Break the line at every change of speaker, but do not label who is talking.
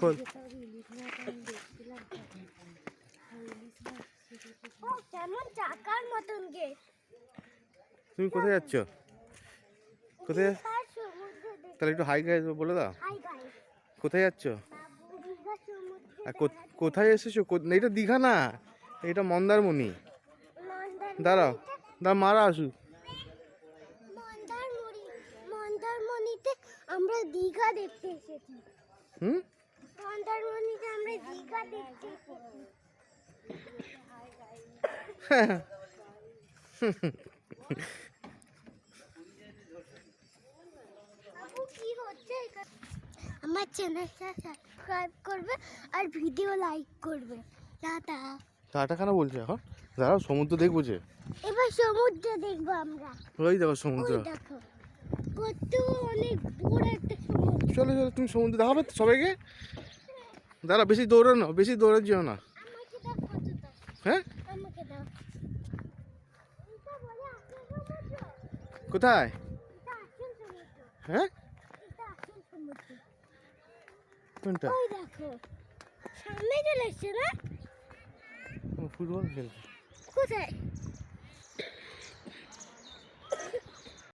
Call. তুমি কোথায় যাচ্ছ? কোথায়? তাহলে একটু হাই গাইজ বলে দাও। কোথায় যাচ্ছ? আর কোথায় এসেছো? এটা দীঘা না, এটা মন্দারমণি। দাঁড়াও, মারা আসুক।
মন্দারমণিতে আমরা দীঘা দেখতে এসেছি। মন্দারমণিতে আমরা দীঘা দেখতে এসেছি। কি হচ্ছে? আমার চ্যানেলটা সাবস্ক্রাইব করবে আর ভিডিও লাইক করবে। টাটা।
টাটা কেন বলছো এখন? দাঁড়াও, সমুদ্র দেখবো যে।
এবার সমুদ্র দেখবো আমরা।
ওই দেখো সমুদ্র।
দেখো কত অনেক বড় একটা সমুদ্র।
চলো চলো, তুমি সমুদ্র দেখাবে তো সবাইকে। দাঁড়া, বেশি দৌড়ানো, বেশি দৌড়ে যেও না।
আমাকে দাও ফটোটা।
হ্যাঁ,
আমাকে দাও। এটা বলে আসল সমুদ্র।
কোথায়?
এটা আসল সমুদ্র।
হ্যাঁ,
এটা আসল সমুদ্র।
কোনটা?
ওই দেখো সামনে চলে এসছে না?
ফুটবল খেলছে।
কোথায়?